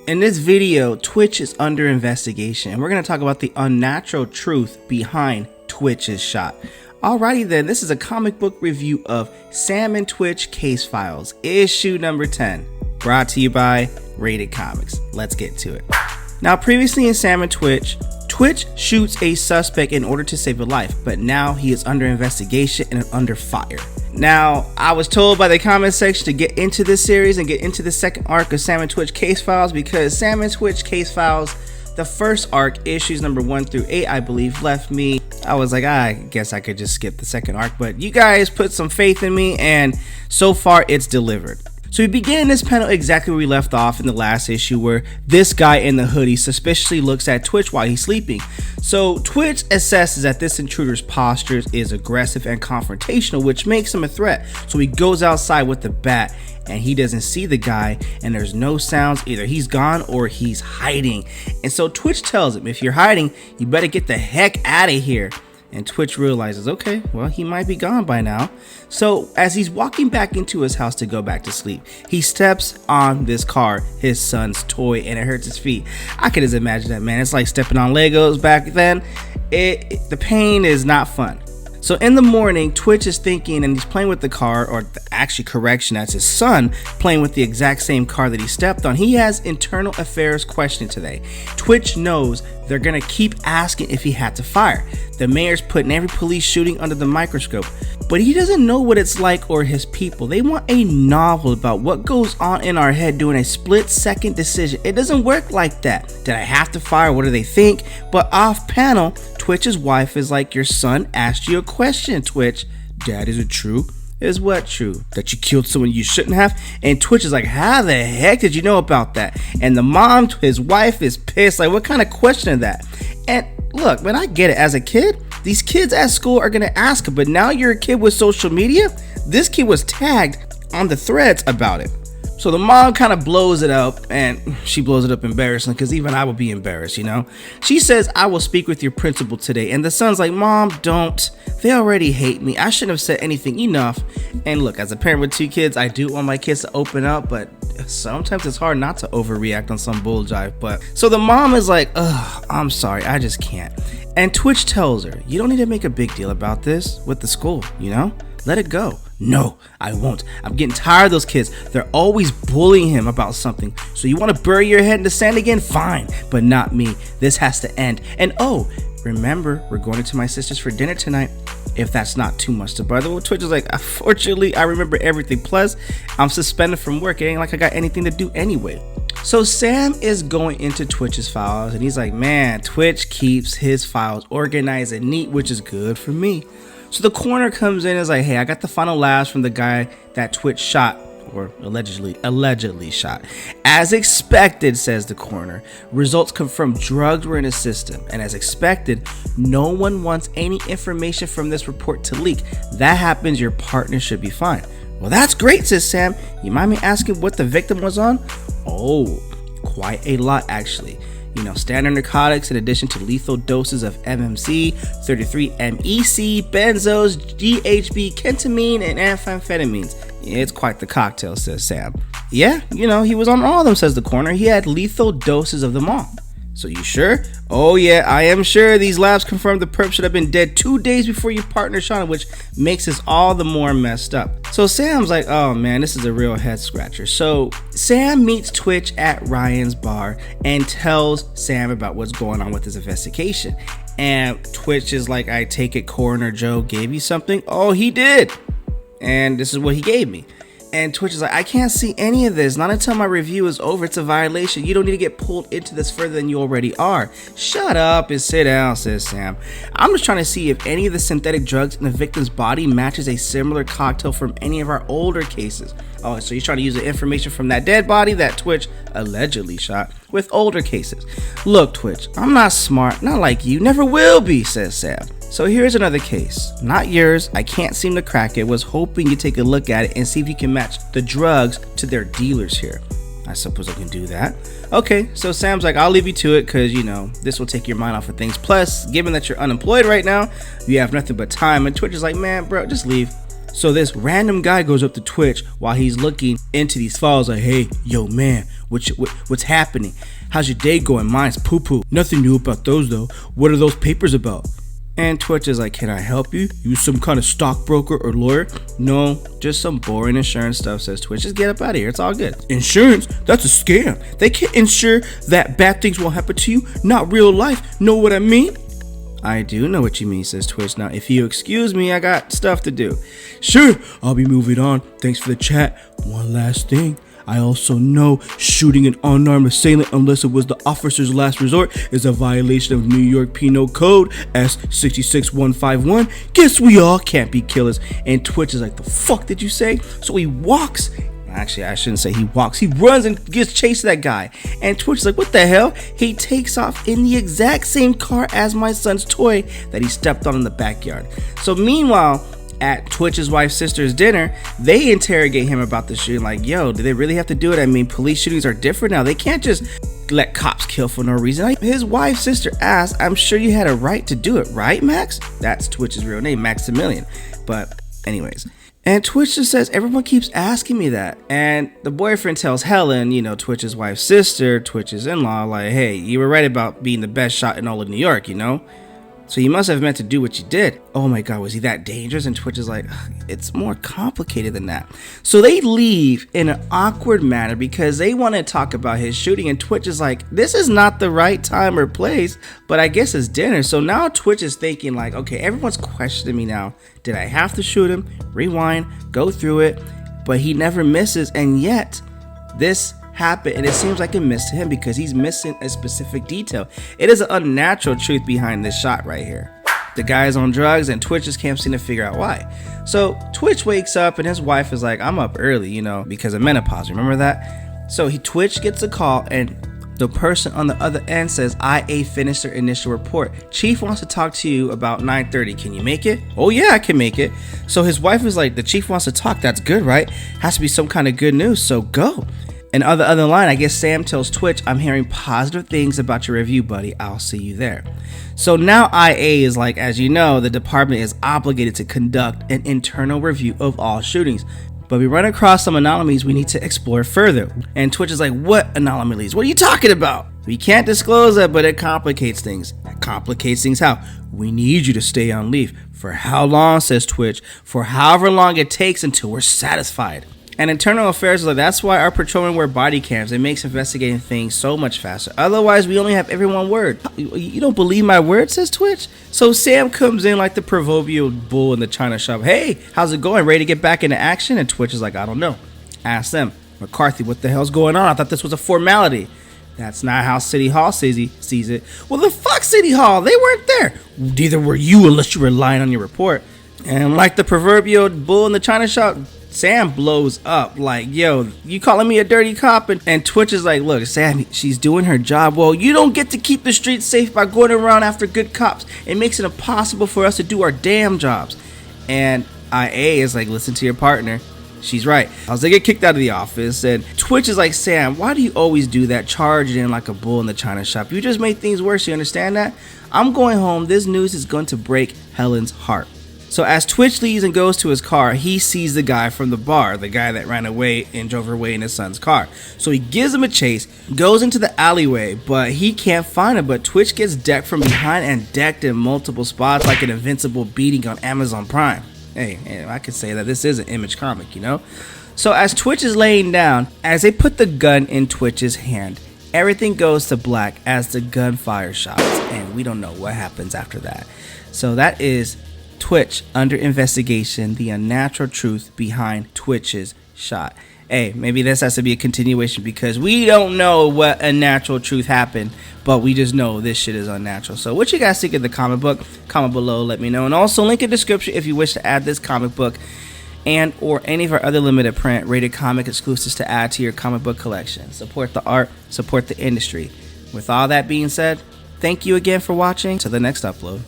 In this video, Twitch is under investigation, and we're going to talk about the unnatural truth behind Twitch's shot. Alrighty then, this is a comic book review of Sam and Twitch Case Files, issue number 10, brought to you by RatedComics. Let's get to it. Now, previously in Sam and Twitch, Twitch shoots a suspect in order to save a life, but now he is under investigation and under fire. Now, I was told by the comment section to get into this series and get into the second arc of Sam and Twitch Case Files, because Sam and Twitch Case Files, the first arc, issues number 1 through 8, I believe, left me. I was like, I guess I could just skip the second arc, but you guys put some faith in me, and so far it's delivered. So we begin in this panel exactly where we left off in the last issue, where this guy in the hoodie suspiciously looks at Twitch while he's sleeping. So Twitch assesses that this intruder's posture is aggressive and confrontational, which makes him a threat. So he goes outside with the bat and he doesn't see the guy, and there's no sounds. Either he's gone or he's hiding. And so Twitch tells him, if you're hiding, you better get the heck out of here. And Twitch realizes, okay, well, he might be gone by now. So as he's walking back into his house to go back to sleep, he steps on this car, his son's toy, and it hurts his feet. I can just imagine that, man. It's like stepping on Legos back then. The pain is not fun. So in the morning, Twitch is thinking, and he's playing with the car, or actually correction, that's his son playing with the exact same car that he stepped on. He has internal affairs questioning today. Twitch knows they're gonna keep asking if he had to fire. The mayor's putting every police shooting under the microscope, but he doesn't know what it's like or his people. They want a novel about what goes on in our head doing a split-second decision. It doesn't work like that. Did I have to fire? What do they think? But off panel, Twitch's wife is like, your son asked you a question, Twitch. Dad, is it true? Is what true? That you killed someone you shouldn't have? And Twitch is like, how the heck did you know about that? And the mom, his wife, is pissed. Like, what kind of question is that? And look, man, I get it. As a kid, these kids at school are gonna ask him, but now you're a kid with social media. This kid was tagged on the threads about it. So the mom kind of blows it up, and she blows it up embarrassing, because even I would be embarrassed, you know? She says, I will speak with your principal today. And the son's like, Mom, don't. They already hate me. I shouldn't have said anything. Enough. And look, as a parent with 2 kids, I do want my kids to open up, but sometimes it's hard not to overreact on some bull jive. But so the mom is like, ugh, I'm sorry, I just can't. And Twitch tells her, you don't need to make a big deal about this with the school, you know? Let it go. No, I won't. I'm getting tired of those kids. They're always bullying him about something. So you want to bury your head in the sand again? Fine, but not me. This has to end. And oh, remember, we're going to my sister's for dinner tonight. If that's not too much to bother. Well, Twitch is like, unfortunately, I remember everything. Plus, I'm suspended from work. It ain't like I got anything to do anyway. So Sam is going into Twitch's files, and he's like, man, Twitch keeps his files organized and neat, which is good for me. So the coroner comes in and is like, hey, I got the final laughs from the guy that Twitch shot, or allegedly shot. As expected, says the coroner, results confirm drugs were in his system. And as expected, no one wants any information from this report to leak. That happens, your partner should be fine. Well, that's great, says Sam. You mind me asking what the victim was on? Oh, quite a lot, actually. You know, standard narcotics in addition to lethal doses of MMC, 33-MEC, benzos, GHB, ketamine, and amphetamines. It's quite the cocktail, says Sam. Yeah, you know, he was on all of them, says the coroner. He had lethal doses of them all. So you sure? Oh yeah, I am sure. These labs confirm the perp should have been dead 2 days before your partner shot him, which makes us all the more messed up. So Sam's like, oh man, this is a real head scratcher. So Sam meets Twitch at Ryan's bar and tells Sam about what's going on with his investigation. And Twitch is like, I take it Coroner Joe gave you something? Oh, he did. And this is what he gave me. And Twitch is like, I can't see any of this. Not until my review is over. It's a violation. You don't need to get pulled into this further than you already are. Shut up and sit down, says Sam. I'm just trying to see if any of the synthetic drugs in the victim's body matches a similar cocktail from any of our older cases. Oh, so he's trying to use the information from that dead body that Twitch allegedly shot with older cases. Look, Twitch, I'm not smart. Not like you. Never will be, says Sam. So here's another case, not yours. I can't seem to crack it. Was hoping you take a look at it and see if you can match the drugs to their dealers here. I suppose I can do that. Okay, so Sam's like, I'll leave you to it because, you know, this will take your mind off of things. Plus, given that you're unemployed right now, you have nothing but time. And Twitch is like, man, bro, just leave. So this random guy goes up to Twitch while he's looking into these files like, hey, yo man, what's happening? How's your day going? Mine's poo-poo. Nothing new about those though. What are those papers about? And Twitch is like, can I help you? You some kind of stockbroker or lawyer? No, just some boring insurance stuff, says Twitch. Just get up out of here. It's all good. Insurance? That's a scam. They can't insure that bad things won't happen to you. Not real life. Know what I mean? I do know what you mean, says Twitch. Now, if you excuse me, I got stuff to do. Sure, I'll be moving on. Thanks for the chat. One last thing. I also know shooting an unarmed assailant unless it was the officer's last resort is a violation of New York Penal Code S66151. Guess we all can't be killers. And Twitch is like, the fuck did you say? So he walks. Actually, I shouldn't say he walks. He runs and gets chased that guy. And Twitch is like, what the hell? He takes off in the exact same car as my son's toy that he stepped on in the backyard. So meanwhile, at Twitch's wife's sister's dinner, they interrogate him about the shooting. Like, yo, do they really have to do it? I mean, police shootings are different now. They can't just let cops kill for no reason. Like, his wife's sister asked, I'm sure you had a right to do it, right, Max? That's Twitch's real name, Maximilian. But anyways. And Twitch just says, everyone keeps asking me that. And the boyfriend tells Helen, you know, Twitch's wife's sister, Twitch's in-law, like, hey, you were right about being the best shot in all of New York, you know? So you must have meant to do what you did. Oh my God, was he that dangerous? And Twitch is like, it's more complicated than that. So they leave in an awkward manner because they want to talk about his shooting. And Twitch is like, this is not the right time or place, but I guess it's dinner. So now Twitch is thinking like, okay, everyone's questioning me now. Did I have to shoot him? Rewind, go through it. But he never misses. And yet this happened, and it seems like it missed him because he's missing a specific detail. It is an unnatural truth behind this shot right here. The guy is on drugs and Twitch just can't seem to figure out why. So Twitch wakes up and his wife is like, I'm up early, you know, because of menopause. Remember that? So Twitch gets a call and the person on the other end says, IA finished their initial report. Chief wants to talk to you about 9:30. Can you make it? Oh yeah, I can make it. So his wife is like, the chief wants to talk. That's good, right? Has to be some kind of good news. So go. And on the other line, I guess Sam tells Twitch, I'm hearing positive things about your review, buddy. I'll see you there. So now IA is like, as you know, the department is obligated to conduct an internal review of all shootings. But we run across some anomalies we need to explore further. And Twitch is like, what anomalies? What are you talking about? We can't disclose that, but it complicates things. It complicates things how? We need you to stay on leave. For how long, says Twitch? For however long it takes until we're satisfied. And Internal Affairs is like, that's why our patrolmen wear body cams. It makes investigating things so much faster. Otherwise, we only have everyone word. You don't believe my word, says Twitch? So Sam comes in like the proverbial bull in the china shop. Hey, how's it going? Ready to get back into action? And Twitch is like, I don't know. Ask them. McCarthy, what the hell's going on? I thought this was a formality. That's not how City Hall sees it. Well, the fuck City Hall? They weren't there. Neither were you unless you were lying on your report. And like the proverbial bull in the china shop, Sam blows up like, yo, you calling me a dirty cop? And Twitch is like, look, Sam, she's doing her job. Well, you don't get to keep the streets safe by going around after good cops. It makes it impossible for us to do our damn jobs. And IA is like, listen to your partner. She's right. I was like, get kicked out of the office. And Twitch is like, Sam, why do you always do that? Charge in like a bull in the china shop. You just make things worse. You understand that? I'm going home. This news is going to break Helen's heart. So as Twitch leaves and goes to his car, he sees the guy from the bar, the guy that ran away and drove away in his son's car. So he gives him a chase, goes into the alleyway, but he can't find him. But Twitch gets decked from behind and decked in multiple spots like an invincible beating on Amazon Prime. Hey, I could say that this is an Image comic, you know? So as Twitch is laying down, as they put the gun in Twitch's hand, everything goes to black as the gunfire shots, and we don't know what happens after that. So that is Twitch under investigation, the unnatural truth behind Twitch's shot. Hey, maybe this has to be a continuation because we don't know what unnatural truth happened, but we just know this shit is unnatural. So what you guys think of the comic book? Comment below, let me know. And also link in the description if you wish to add this comic book and or any of our other limited print rated comic exclusives to add to your comic book collection. Support the art, support the industry. With all that being said, thank you again for watching. To the next upload.